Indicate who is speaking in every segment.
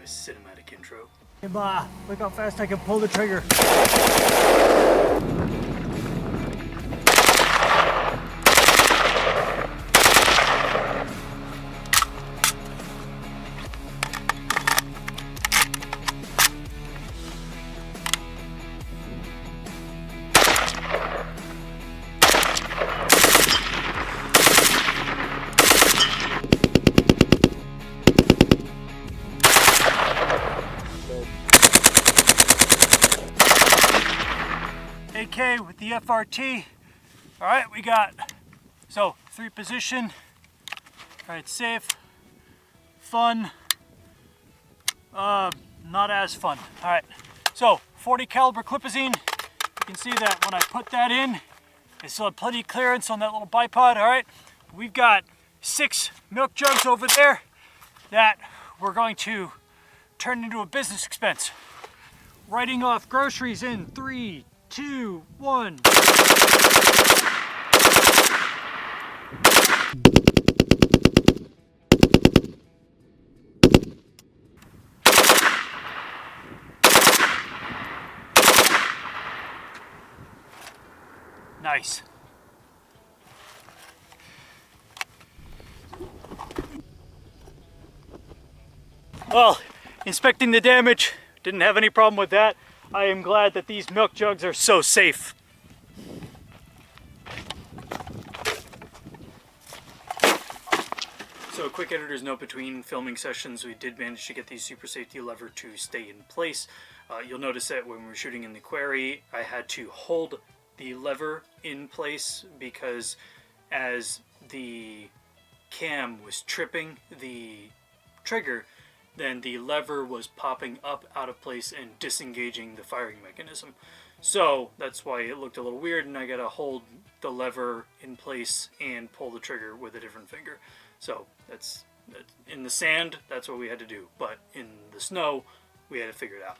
Speaker 1: cinematic intro.
Speaker 2: Hey, Ma, look how fast I can pull the trigger. AK with the FRT. All right, we got, so 3 position. All right, safe, fun, not as fun. All right, so 40 caliber clipazine. You can see that when I put that in, I still have plenty of clearance on that little bipod. All right, we've got 6 milk jugs over there that we're going to turn into a business expense. Writing off groceries in 3, 2, 1. Nice. Well, inspecting the damage, didn't have any problem with that. I am glad that these milk jugs are so safe. So a quick editor's note: between filming sessions, we did manage to get the super safety lever to stay in place. You'll notice that when we were shooting in the quarry, I had to hold the lever in place because as the cam was tripping the trigger, then the lever was popping up out of place and disengaging the firing mechanism. So that's why it looked a little weird, and I gotta hold the lever in place and pull the trigger with a different finger. So that's in the sand, that's what we had to do, but in the snow, we had to figure it out.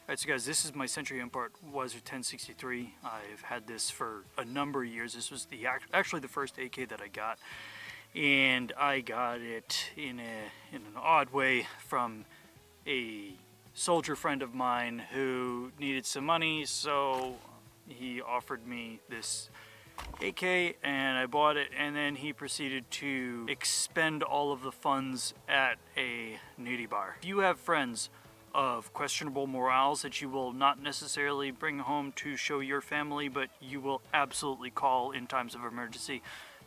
Speaker 2: Alright, so guys, this is my Century Import Wiser 1063. I've had this for a number of years. This was actually the first AK that I got, and I got it in an odd way from a soldier friend of mine who needed some money, so he offered me this AK and I bought it, and then he proceeded to expend all of the funds at a nudie bar. If you have friends of questionable morals that you will not necessarily bring home to show your family, but you will absolutely call in times of emergency,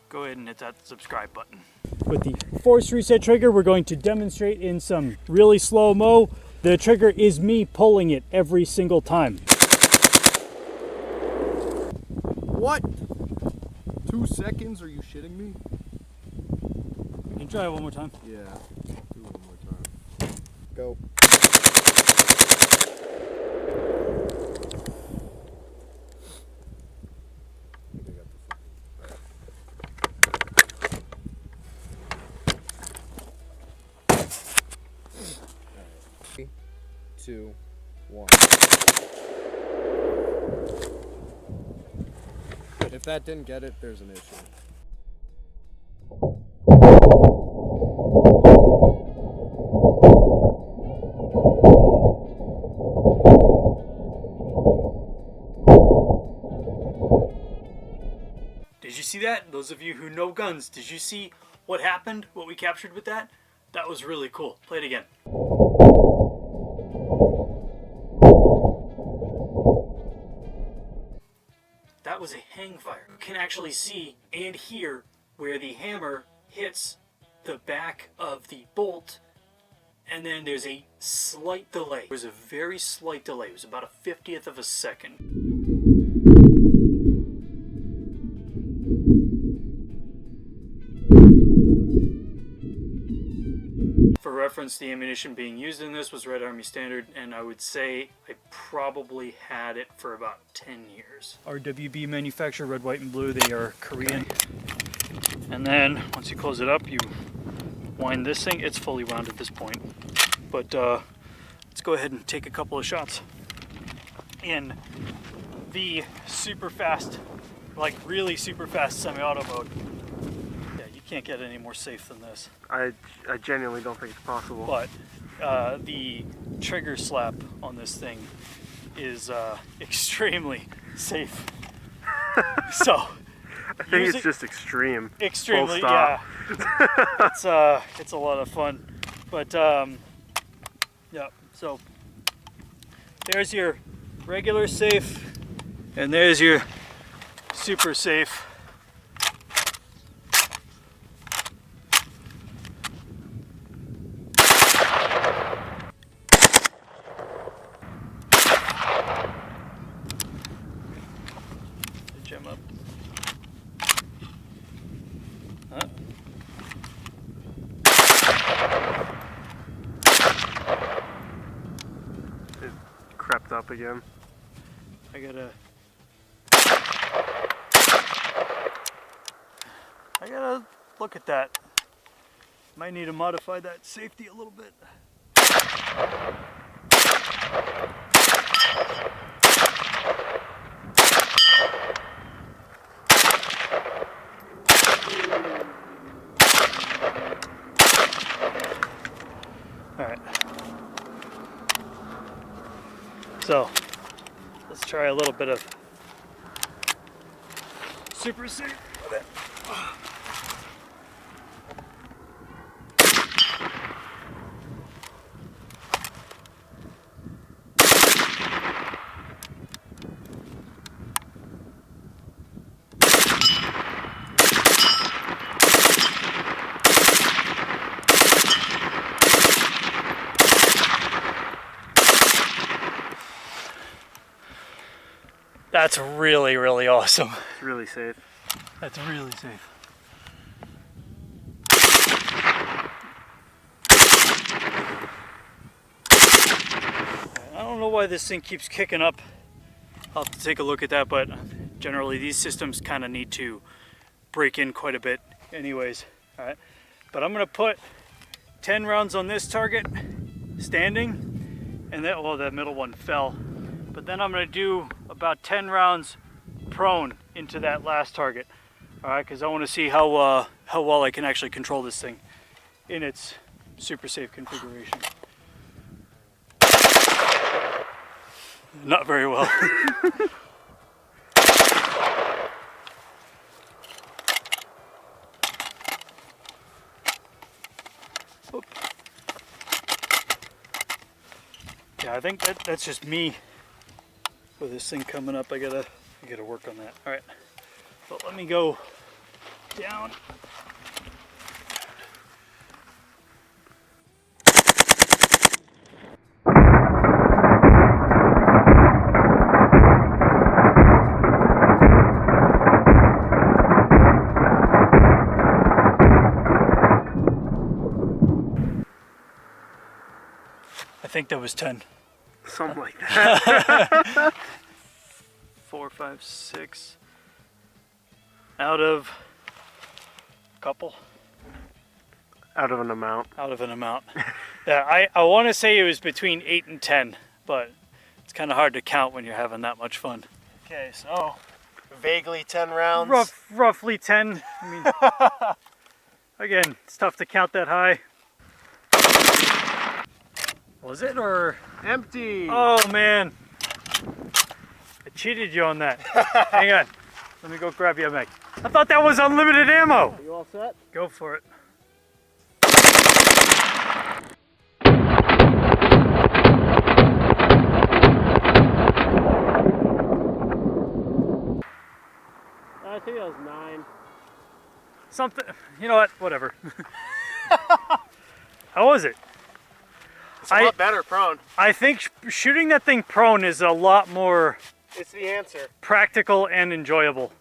Speaker 2: go ahead and hit that subscribe button. With the force reset trigger, we're going to demonstrate in some really slow-mo. The trigger is me pulling it every single time.
Speaker 3: What? 2 seconds? Are you shitting me?
Speaker 2: We can try it one more time.
Speaker 3: Yeah, do it one more time. Go. Three, 2, 1. If that didn't get it, there's an issue.
Speaker 2: Did you see that? Those of you who know guns, did you see what happened? What we captured with that? That was really cool. Play it again. That was a hang fire. You can actually see and hear where the hammer hits the back of the bolt, and then there's a slight delay. There was a very slight delay. It was about a 50th of a second. For reference, the ammunition being used in this was Red Army Standard, and I would say I probably had it for about 10 years. RWB manufacturer, red, white, and blue. They are Korean. And then once you close it up, you wind this thing. It's fully wound at this point. But let's go ahead and take a couple of shots in the super fast, like really super fast semi-auto mode. Yeah, you can't get any more safe than this.
Speaker 4: I genuinely don't think it's possible.
Speaker 2: But the trigger slap on this thing is extremely safe. So
Speaker 1: I think it's just extreme.
Speaker 2: Extremely,
Speaker 1: Full
Speaker 2: yeah.
Speaker 1: stop.
Speaker 2: It's a lot of fun, but yeah. So there's your regular safe, and there's your super safe. Gem up. Huh?
Speaker 1: It crept up again.
Speaker 2: I gotta look at that. Might need to modify that safety a little bit. Alright. So, let's try a little bit of super safe with it. That's really, really awesome.
Speaker 1: It's really safe.
Speaker 2: That's really safe. I don't know why this thing keeps kicking up. I'll have to take a look at that, but generally these systems kind of need to break in quite a bit anyways. All right, but I'm gonna put 10 rounds on this target standing, and then, well, that middle one fell. But then I'm gonna do about 10 rounds prone into that last target. All right, because I want to see how well I can actually control this thing in its super safe configuration. Not very well. Oop. Yeah, I think that's just me with this thing coming up. I gotta work on that. All right, but let me go down. I think that was 10.
Speaker 1: Something like that.
Speaker 2: 4, 5, 6 out of a couple.
Speaker 1: Out of an amount.
Speaker 2: Out of an amount. Yeah, I want to say it was between 8 and 10, but it's kind of hard to count when you're having that much fun.
Speaker 1: Okay, so vaguely 10 rounds.
Speaker 2: Roughly 10. I mean, again, it's tough to count that high. Was it, or?
Speaker 1: Empty.
Speaker 2: Oh man, I cheated you on that. Hang on, let me go grab you a mag. I thought that was unlimited ammo.
Speaker 1: Are you all set?
Speaker 2: Go for it.
Speaker 1: I think that was 9.
Speaker 2: Something, you know what, whatever. How was it?
Speaker 1: It's a lot better prone.
Speaker 2: I think shooting that thing prone is a lot more
Speaker 1: It's the answer.
Speaker 2: practical and enjoyable.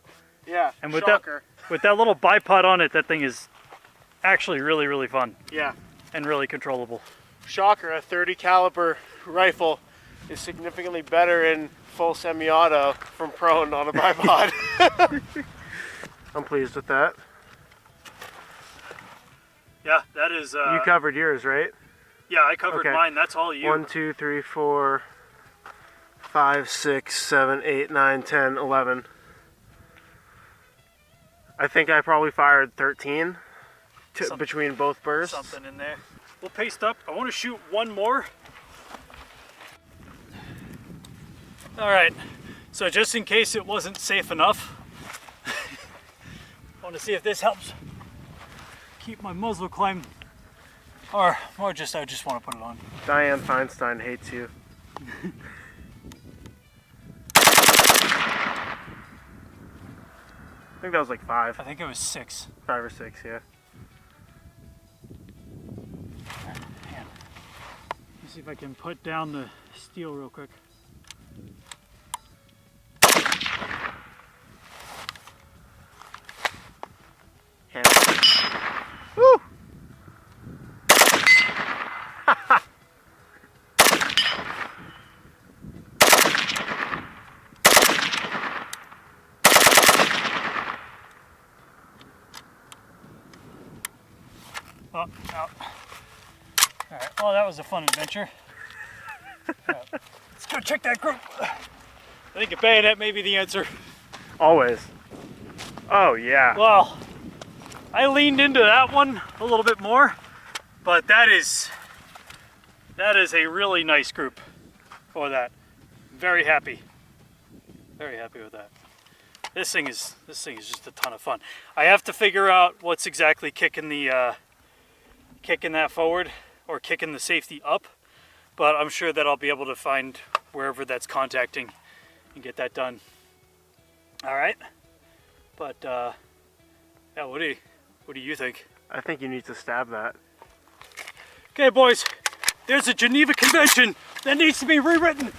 Speaker 1: Yeah,
Speaker 2: And with
Speaker 1: shocker.
Speaker 2: with that little bipod on it, that thing is actually really, really fun
Speaker 1: Yeah.
Speaker 2: and really controllable.
Speaker 1: Shocker, a 30 caliber rifle is significantly better in full semi-auto from prone on a bipod. I'm pleased with that.
Speaker 2: Yeah, that is.
Speaker 1: You covered yours, right?
Speaker 2: Yeah, I covered
Speaker 1: Okay.
Speaker 2: mine. That's all you.
Speaker 1: 1, 2, 3, 4, 5, 6, 7, 8, 9, 10, 11. I think I probably fired 13 between both bursts.
Speaker 2: Something in there. we'll paste up. I want to shoot one more. All right, so just in case it wasn't safe enough, I want to see if this helps keep my muzzle climb, or just I just want to put it on.
Speaker 1: Diane Feinstein hates you. I think that was like 5.
Speaker 2: I think it was 6.
Speaker 1: 5 or 6, yeah.
Speaker 2: Hang on. Let me see if I can put down the steel real quick.
Speaker 1: Hand. Woo!
Speaker 2: Oh, out. All right, well, that was a fun adventure. Right, let's go check that group. I think a bayonet may be the answer.
Speaker 1: Always. Oh, yeah.
Speaker 2: Well, I leaned into that one a little bit more, but that is a really nice group for that. Very happy. Very happy with that. This thing is just a ton of fun. I have to figure out what's exactly kicking that forward or kicking the safety up, but I'm sure that I'll be able to find wherever that's contacting and get that done. All right, but yeah, what do you think?
Speaker 1: I think you need to stab that.
Speaker 2: Okay, boys, there's a Geneva Convention that needs to be rewritten.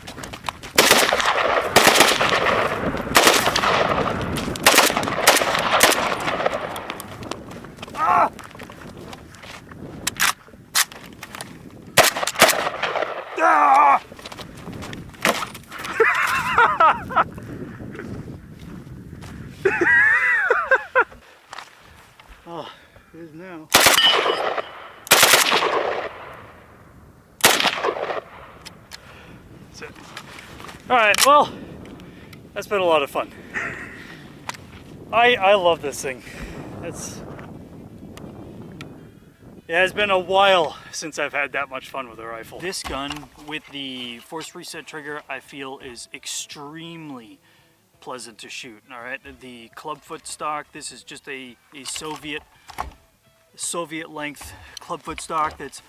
Speaker 2: Ah! Ah! Oh, it is now. That's it. All right, well, that's been a lot of fun. I love this thing. It has been a while since I've had that much fun with a rifle. This gun with the force reset trigger, I feel, is extremely pleasant to shoot. All right, the clubfoot stock, this is just a Soviet length clubfoot stock that's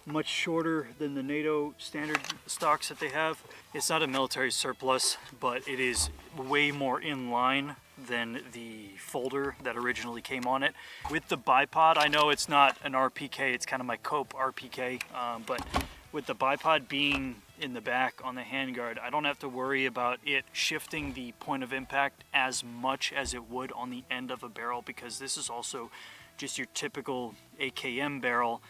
Speaker 2: much shorter than the NATO standard stocks that they have. It's not a military surplus, but it is way more in line than the folder that originally came on it. With the bipod, I know it's not an RPK, it's kind of my Cope RPK, but with the bipod being in the back on the handguard, I don't have to worry about it shifting the point of impact as much as it would on the end of a barrel, because this is also just your typical AKM barrel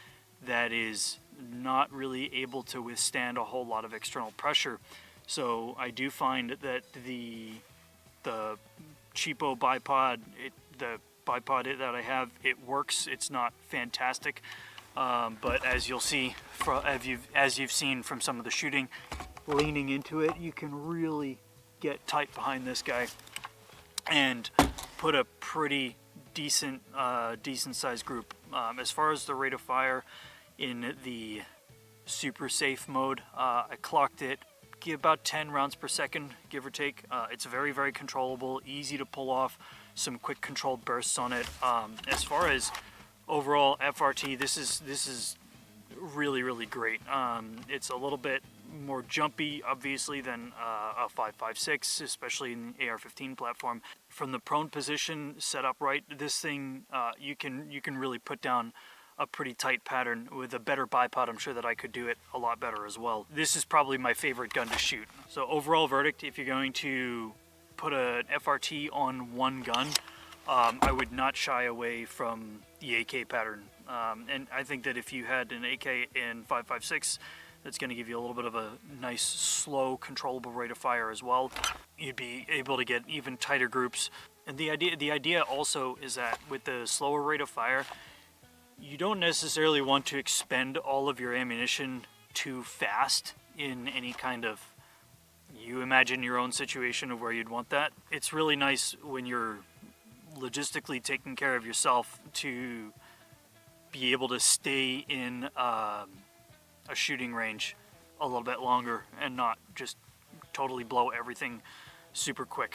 Speaker 2: that is not really able to withstand a whole lot of external pressure. So I do find that the cheapo bipod, the bipod that I have, it works. It's not fantastic, but as you'll see, as you've seen from some of the shooting, leaning into it, you can really get tight behind this guy and put a pretty decent sized group. As far as the rate of fire in the super safe mode, I clocked it about 10 rounds per second, give or take. It's very, very controllable, easy to pull off some quick controlled bursts on it. As far as overall FRT, this is really, really great. It's a little bit more jumpy, obviously, than a 5.56, especially in the AR-15 platform. From the prone position set up right, this thing, you can really put down a pretty tight pattern. With a better bipod, I'm sure that I could do it a lot better as well. This is probably my favorite gun to shoot. So overall verdict, if you're going to put an FRT on one gun, I would not shy away from the AK pattern. And I think that if you had an AK in 5.56, that's going to give you a little bit of a nice, slow, controllable rate of fire as well. You'd be able to get even tighter groups. And the idea also is that with the slower rate of fire, you don't necessarily want to expend all of your ammunition too fast in any kind of, you imagine your own situation of where you'd want that. It's really nice when you're logistically taking care of yourself to be able to stay in a shooting range a little bit longer and not just totally blow everything super quick.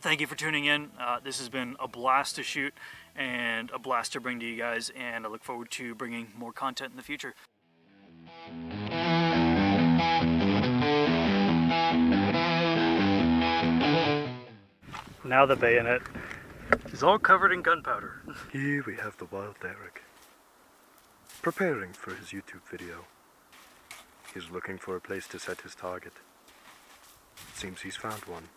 Speaker 2: Thank you for tuning in. This has been a blast to shoot and a blast to bring to you guys, and I look forward to bringing more content in the future. Now the bayonet is all covered in gunpowder.
Speaker 4: Here we have the wild Derek, preparing for his YouTube video. He's looking for a place to set his target. Seems he's found one.